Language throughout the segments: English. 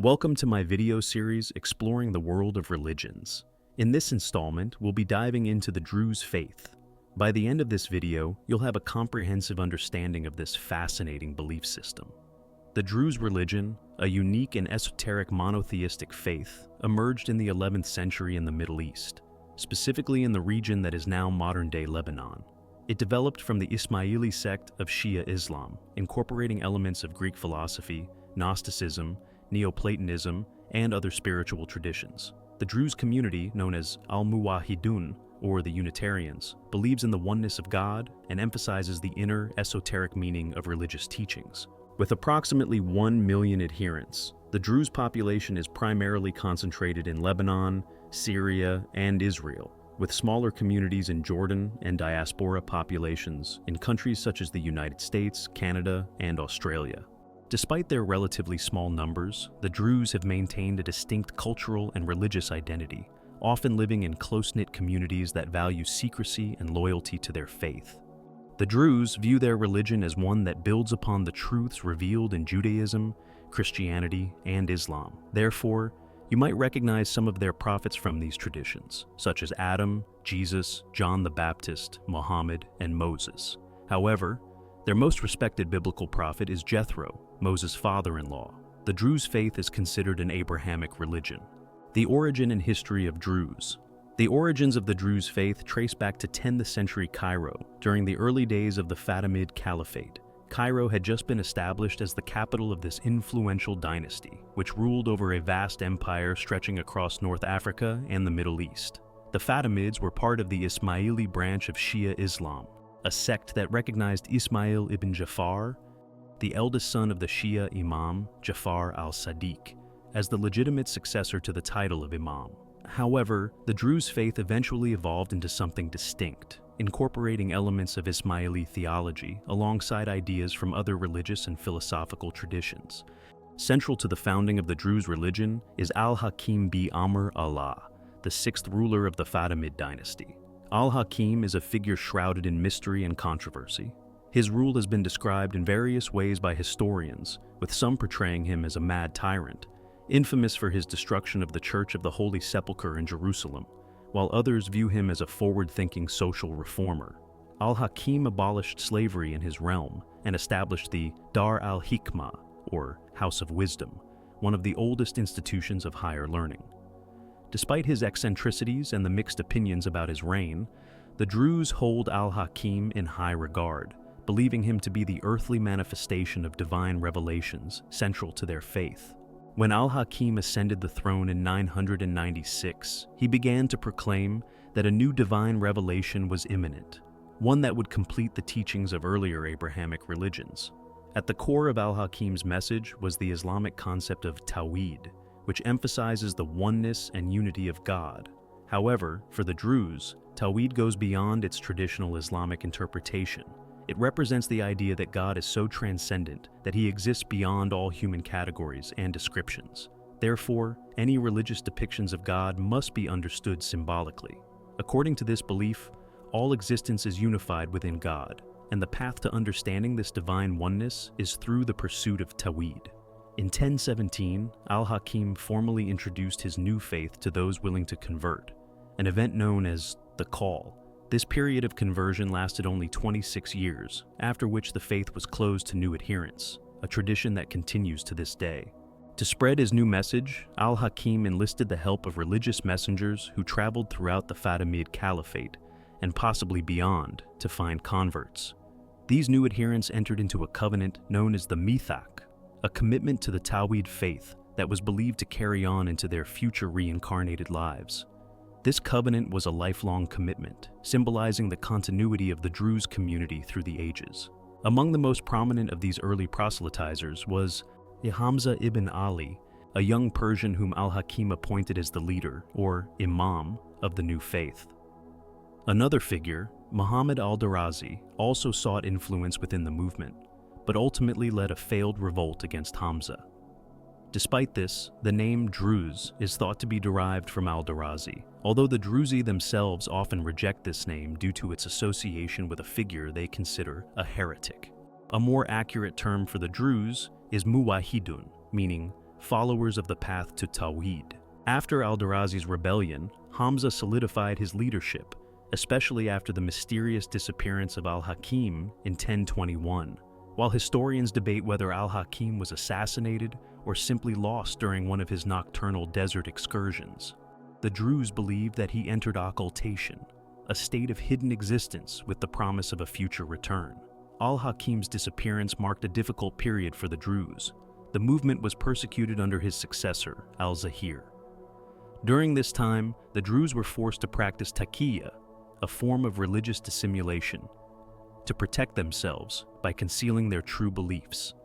Welcome to my video series exploring the world of religions. In this installment, we'll be diving into the Druze faith. By the end of this video, you'll have a comprehensive understanding of this fascinating belief system. The Druze religion, a unique and esoteric monotheistic faith, emerged in the 11th century in the Middle East, specifically in the region that is now modern-day Lebanon. It developed from the Ismaili sect of Shia Islam, incorporating elements of Greek philosophy, Gnosticism, Neoplatonism, and other spiritual traditions. The Druze community, known as Al-Muwahhidun, or the Unitarians, believes in the oneness of God and emphasizes the inner, esoteric meaning of religious teachings. With approximately 1 million adherents, the Druze population is primarily concentrated in Lebanon, Syria, and Israel, with smaller communities in Jordan and diaspora populations in countries such as the United States, Canada, and Australia. Despite their relatively small numbers, the Druze have maintained a distinct cultural and religious identity, often living in close-knit communities that value secrecy and loyalty to their faith. The Druze view their religion as one that builds upon the truths revealed in Judaism, Christianity, and Islam. Therefore, you might recognize some of their prophets from these traditions, such as Adam, Jesus, John the Baptist, Muhammad, and Moses. However, their most respected biblical prophet is Jethro, Moses' father-in-law. The Druze faith is considered an Abrahamic religion. The origin and history of Druze. The origins of the Druze faith trace back to 10th century Cairo, during the early days of the Fatimid Caliphate. Cairo had just been established as the capital of this influential dynasty, which ruled over a vast empire stretching across North Africa and the Middle East. The Fatimids were part of the Ismaili branch of Shia Islam, a sect that recognized Ismail ibn Jafar, the eldest son of the Shia Imam, Jafar al-Sadiq, as the legitimate successor to the title of Imam. However, the Druze faith eventually evolved into something distinct, incorporating elements of Ismaili theology alongside ideas from other religious and philosophical traditions. Central to the founding of the Druze religion is Al-Hakim bi Amr Allah, the sixth ruler of the Fatimid dynasty. Al-Hakim is a figure shrouded in mystery and controversy. His rule has been described in various ways by historians, with some portraying him as a mad tyrant, infamous for his destruction of the Church of the Holy Sepulchre in Jerusalem, while others view him as a forward-thinking social reformer. Al-Hakim abolished slavery in his realm and established the Dar al-Hikmah, or House of Wisdom, one of the oldest institutions of higher learning. Despite his eccentricities and the mixed opinions about his reign, the Druze hold Al-Hakim in high regard, believing him to be the earthly manifestation of divine revelations central to their faith. When Al-Hakim ascended the throne in 996, he began to proclaim that a new divine revelation was imminent, one that would complete the teachings of earlier Abrahamic religions. At the core of Al-Hakim's message was the Islamic concept of Tawhid, which emphasizes the oneness and unity of God. However, for the Druze, Tawhid goes beyond its traditional Islamic interpretation. It represents the idea that God is so transcendent that he exists beyond all human categories and descriptions. Therefore, any religious depictions of God must be understood symbolically. According to this belief, all existence is unified within God, and the path to understanding this divine oneness is through the pursuit of Tawhid. In 1017, Al-Hakim formally introduced his new faith to those willing to convert, an event known as the Uqqāl. This period of conversion lasted only 26 years, after which the faith was closed to new adherents, a tradition that continues to this day. To spread his new message, Al-Hakim enlisted the help of religious messengers who traveled throughout the Fatimid Caliphate, and possibly beyond, to find converts. These new adherents entered into a covenant known as the Mithaq, a commitment to the Tawhid faith that was believed to carry on into their future reincarnated lives. This covenant was a lifelong commitment, symbolizing the continuity of the Druze community through the ages. Among the most prominent of these early proselytizers was Hamza ibn Ali, a young Persian whom Al-Hakim appointed as the leader, or Imam, of the new faith. Another figure, Muhammad al-Darazi, also sought influence within the movement, but ultimately led a failed revolt against Hamza. Despite this, the name Druze is thought to be derived from al-Darazi, although the Druzi themselves often reject this name due to its association with a figure they consider a heretic. A more accurate term for the Druze is Muwahhidun, meaning followers of the path to Tawhid. After al-Darazi's rebellion, Hamza solidified his leadership, especially after the mysterious disappearance of al-Hakim in 1021. While historians debate whether al-Hakim was assassinated or simply lost during one of his nocturnal desert excursions, the Druze believe that he entered occultation, a state of hidden existence with the promise of a future return. Al-Hakim's disappearance marked a difficult period for the Druze. The movement was persecuted under his successor, al-Zahir. During this time, the Druze were forced to practice taqiyya, a form of religious dissimulation, to protect themselves by concealing their true beliefs.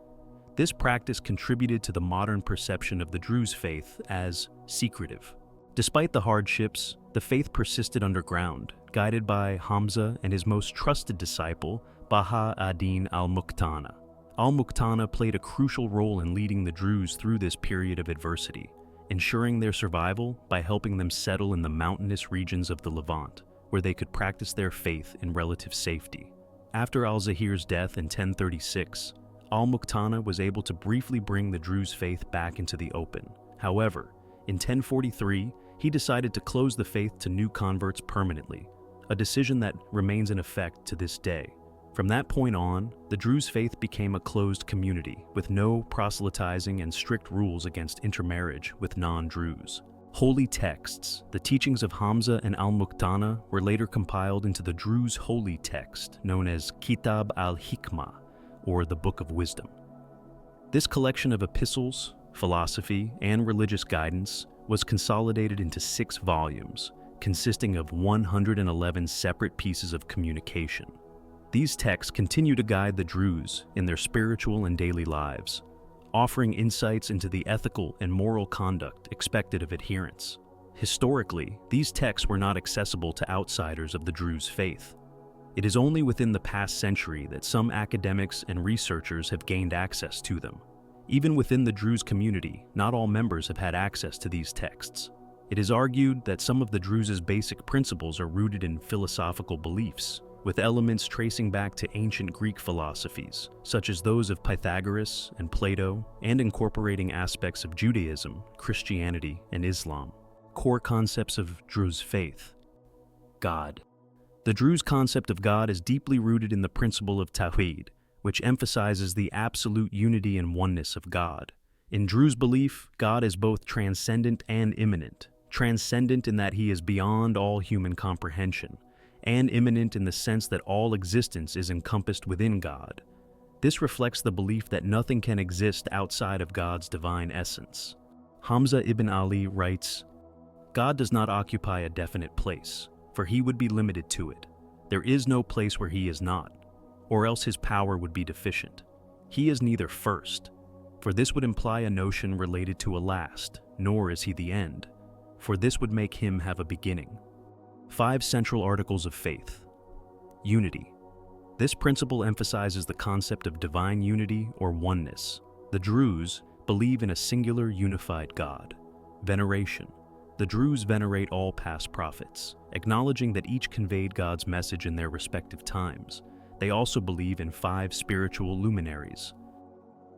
This practice contributed to the modern perception of the Druze faith as secretive. Despite the hardships, the faith persisted underground, guided by Hamza and his most trusted disciple, Baha ad-Din al-Muqtana. Al-Muqtana played a crucial role in leading the Druze through this period of adversity, ensuring their survival by helping them settle in the mountainous regions of the Levant, where they could practice their faith in relative safety. After al-Zahir's death in 1036, al-Muqtana was able to briefly bring the Druze faith back into the open. However, in 1043, he decided to close the faith to new converts permanently, a decision that remains in effect to this day. From that point on, the Druze faith became a closed community with no proselytizing and strict rules against intermarriage with non-Druze. Holy texts, the teachings of Hamza and al-Muqtana, were later compiled into the Druze holy text known as Kitab al-Hikmah, or the Book of Wisdom. This collection of epistles, philosophy, and religious guidance was consolidated into 6 volumes, consisting of 111 separate pieces of communication. These texts continue to guide the Druze in their spiritual and daily lives, offering insights into the ethical and moral conduct expected of adherents. Historically, these texts were not accessible to outsiders of the Druze faith. It is only within the past century that some academics and researchers have gained access to them. Even within the Druze community, not all members have had access to these texts. It is argued that some of the Druze's basic principles are rooted in philosophical beliefs, with elements tracing back to ancient Greek philosophies, such as those of Pythagoras and Plato, and incorporating aspects of Judaism, Christianity, and Islam. Core concepts of Druze faith. God. The Druze concept of God is deeply rooted in the principle of Tawhid, which emphasizes the absolute unity and oneness of God. In Druze belief, God is both transcendent and immanent. Transcendent in that he is beyond all human comprehension, and immanent in the sense that all existence is encompassed within God. This reflects the belief that nothing can exist outside of God's divine essence. Hamza ibn Ali writes, "God does not occupy a definite place, for he would be limited to it. There is no place where he is not, or else his power would be deficient. He is neither first, for this would imply a notion related to a last, nor is he the end, for this would make him have a beginning." 5 central articles of faith. Unity. This principle emphasizes the concept of divine unity or oneness. The Druze believe in a singular unified God. Veneration. The Druze venerate all past prophets, acknowledging that each conveyed God's message in their respective times. They also believe in 5 spiritual luminaries.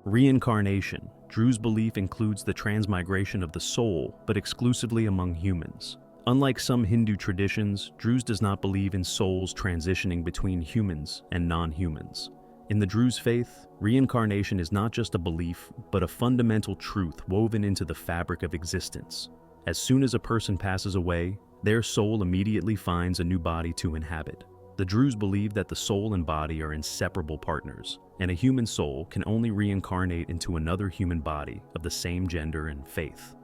Reincarnation. Druze belief includes the transmigration of the soul, but exclusively among humans. Unlike some Hindu traditions, Druze does not believe in souls transitioning between humans and non-humans. In the Druze faith, reincarnation is not just a belief, but a fundamental truth woven into the fabric of existence. As soon as a person passes away, their soul immediately finds a new body to inhabit. The Druze believe that the soul and body are inseparable partners, and a human soul can only reincarnate into another human body of the same gender and faith.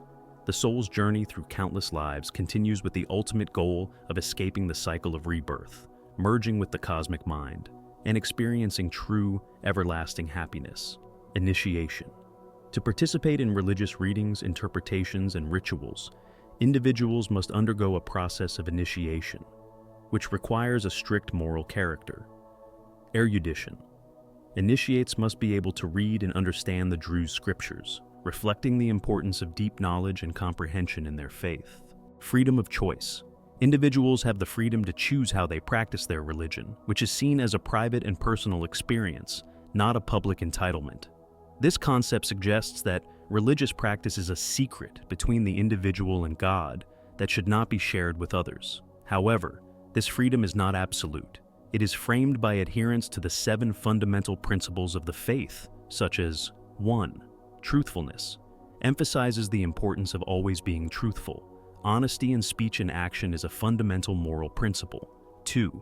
The soul's journey through countless lives continues with the ultimate goal of escaping the cycle of rebirth, merging with the cosmic mind, and experiencing true, everlasting happiness. Initiation. To participate in religious readings, interpretations, and rituals, individuals must undergo a process of initiation, which requires a strict moral character. Erudition. Initiates must be able to read and understand the Druze scriptures, reflecting the importance of deep knowledge and comprehension in their faith. Freedom of choice. Individuals have the freedom to choose how they practice their religion, which is seen as a private and personal experience, not a public entitlement. This concept suggests that religious practice is a secret between the individual and God that should not be shared with others. However, this freedom is not absolute. It is framed by adherence to the 7 fundamental principles of the faith, such as 1. Truthfulness. Emphasizes the importance of always being truthful. Honesty in speech and action is a fundamental moral principle. 2.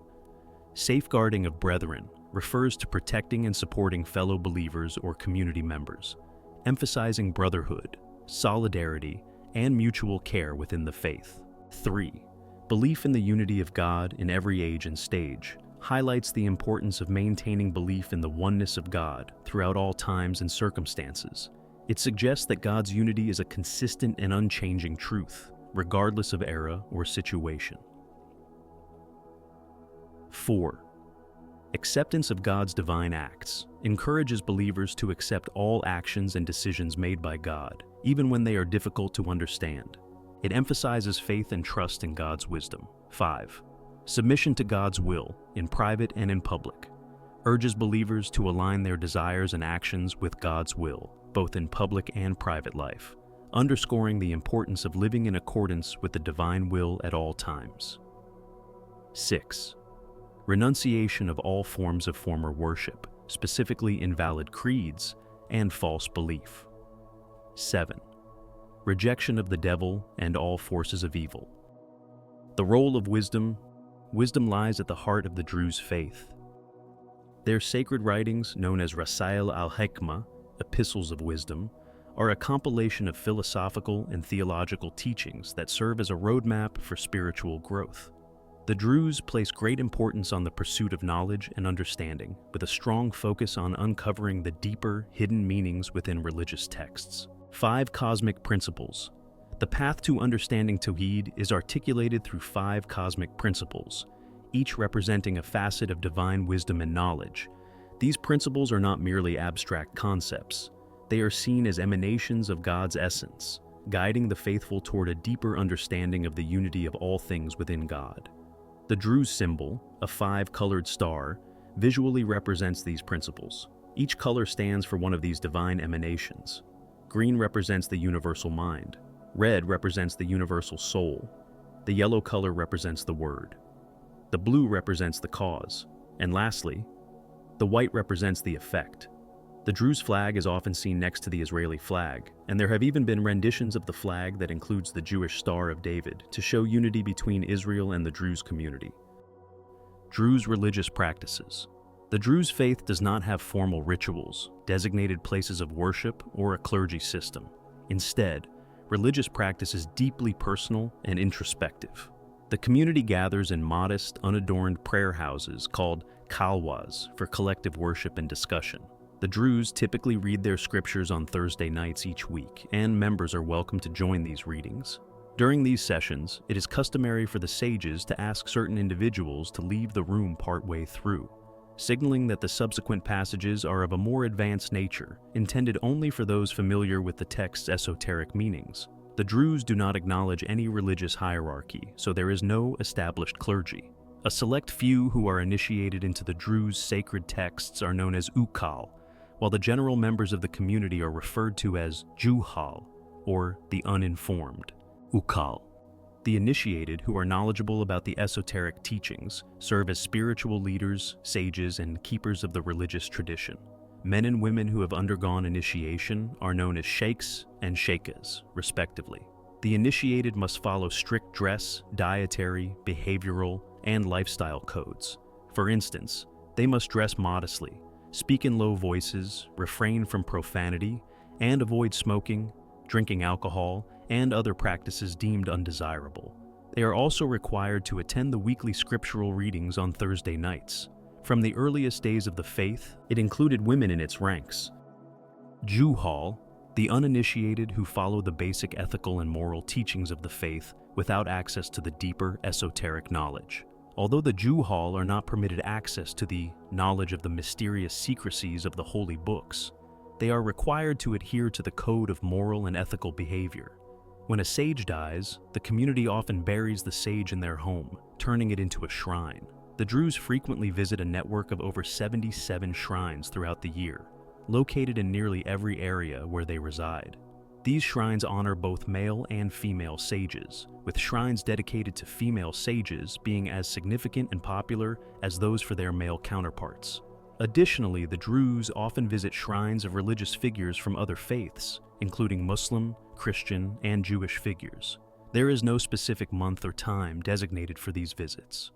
Safeguarding of brethren refers to protecting and supporting fellow believers or community members, emphasizing brotherhood, solidarity, and mutual care within the faith. 3. Belief in the unity of God in every age and stage highlights the importance of maintaining belief in the oneness of God throughout all times and circumstances. It suggests that God's unity is a consistent and unchanging truth, regardless of era or situation. 4. Acceptance of God's divine acts encourages believers to accept all actions and decisions made by God, even when they are difficult to understand. It emphasizes faith and trust in God's wisdom. 5. Submission to God's will, in private and in public, urges believers to align their desires and actions with God's will, both in public and private life, underscoring the importance of living in accordance with the divine will at all times. 6. Renunciation of all forms of former worship, specifically invalid creeds and false belief. 7. Rejection of the devil and all forces of evil. The role of wisdom. Wisdom lies at the heart of the Druze faith. Their sacred writings, known as Rasail al-Hikmah, epistles of wisdom, are a compilation of philosophical and theological teachings that serve as a roadmap for spiritual growth. The Druze place great importance on the pursuit of knowledge and understanding, with a strong focus on uncovering the deeper, hidden meanings within religious texts. 5 cosmic principles. The path to understanding Tawhid is articulated through 5 cosmic principles, each representing a facet of divine wisdom and knowledge. These principles are not merely abstract concepts. They are seen as emanations of God's essence, guiding the faithful toward a deeper understanding of the unity of all things within God. The Druze symbol, a 5-colored star, visually represents these principles. Each color stands for one of these divine emanations. Green represents the universal mind. Red represents the universal soul. The yellow color represents the word. The blue represents the cause. And lastly, the white represents the effect. The Druze flag is often seen next to the Israeli flag, and there have even been renditions of the flag that includes the Jewish Star of David to show unity between Israel and the Druze community. Druze religious practices. The Druze faith does not have formal rituals, designated places of worship, or a clergy system. Instead, religious practice is deeply personal and introspective. The community gathers in modest, unadorned prayer houses called khalwas for collective worship and discussion. The Druze typically read their scriptures on Thursday nights each week, and members are welcome to join these readings. During these sessions, it is customary for the sages to ask certain individuals to leave the room partway through, signaling that the subsequent passages are of a more advanced nature, intended only for those familiar with the text's esoteric meanings. The Druze do not acknowledge any religious hierarchy, so there is no established clergy. A select few who are initiated into the Druze sacred texts are known as Uqqāl, while the general members of the community are referred to as Juhhāl, or the uninformed. Uqqāl. The initiated, who are knowledgeable about the esoteric teachings, serve as spiritual leaders, sages, and keepers of the religious tradition. Men and women who have undergone initiation are known as sheikhs and sheikhas, respectively. The initiated must follow strict dress, dietary, behavioral, and lifestyle codes. For instance, they must dress modestly, speak in low voices, refrain from profanity, and avoid smoking, drinking alcohol, and other practices deemed undesirable. They are also required to attend the weekly scriptural readings on Thursday nights. From the earliest days of the faith, it included women in its ranks. Juhhāl, the uninitiated who follow the basic ethical and moral teachings of the faith without access to the deeper esoteric knowledge. Although the Juhhāl are not permitted access to the knowledge of the mysterious secrecies of the holy books, they are required to adhere to the code of moral and ethical behavior. When a sage dies, the community often buries the sage in their home, turning it into a shrine. The Druze frequently visit a network of over 77 shrines throughout the year, located in nearly every area where they reside. These shrines honor both male and female sages, with shrines dedicated to female sages being as significant and popular as those for their male counterparts. Additionally, the Druze often visit shrines of religious figures from other faiths, including Muslim, Christian, and Jewish figures. There is no specific month or time designated for these visits.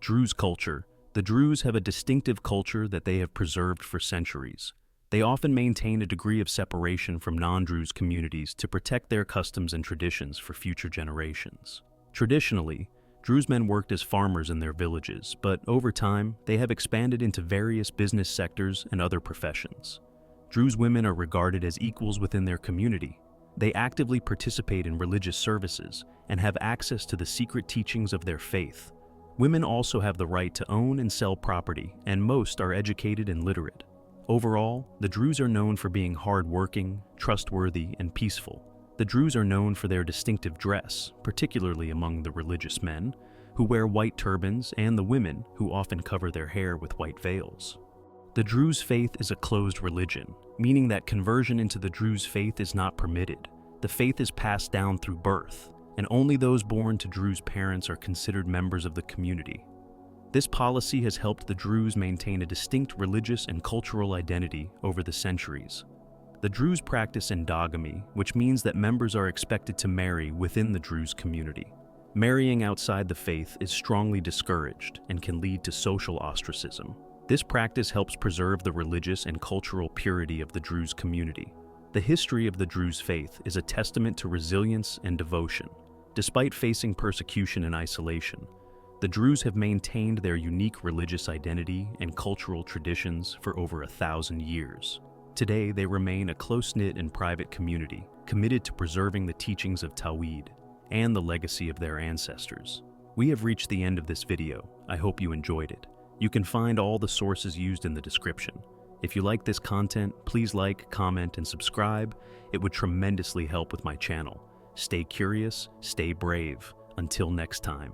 Druze culture. The Druze have a distinctive culture that they have preserved for centuries. They often maintain a degree of separation from non-Druze communities to protect their customs and traditions for future generations. Traditionally, Druze men worked as farmers in their villages, but over time, they have expanded into various business sectors and other professions. Druze women are regarded as equals within their community. They actively participate in religious services and have access to the secret teachings of their faith. Women also have the right to own and sell property, and most are educated and literate. Overall, the Druze are known for being hard-working, trustworthy, and peaceful. The Druze are known for their distinctive dress, particularly among the religious men, who wear white turbans, and the women, who often cover their hair with white veils. The Druze faith is a closed religion, meaning that conversion into the Druze faith is not permitted. The faith is passed down through birth, and only those born to Druze parents are considered members of the community. This policy has helped the Druze maintain a distinct religious and cultural identity over the centuries. The Druze practice endogamy, which means that members are expected to marry within the Druze community. Marrying outside the faith is strongly discouraged and can lead to social ostracism. This practice helps preserve the religious and cultural purity of the Druze community. The history of the Druze faith is a testament to resilience and devotion. Despite facing persecution and isolation, the Druze have maintained their unique religious identity and cultural traditions for over 1,000 years. Today, they remain a close-knit and private community, committed to preserving the teachings of Tawhid and the legacy of their ancestors. We have reached the end of this video. I hope you enjoyed it. You can find all the sources used in the description. If you like this content, please like, comment, and subscribe. It would tremendously help with my channel. Stay curious, stay brave. Until next time.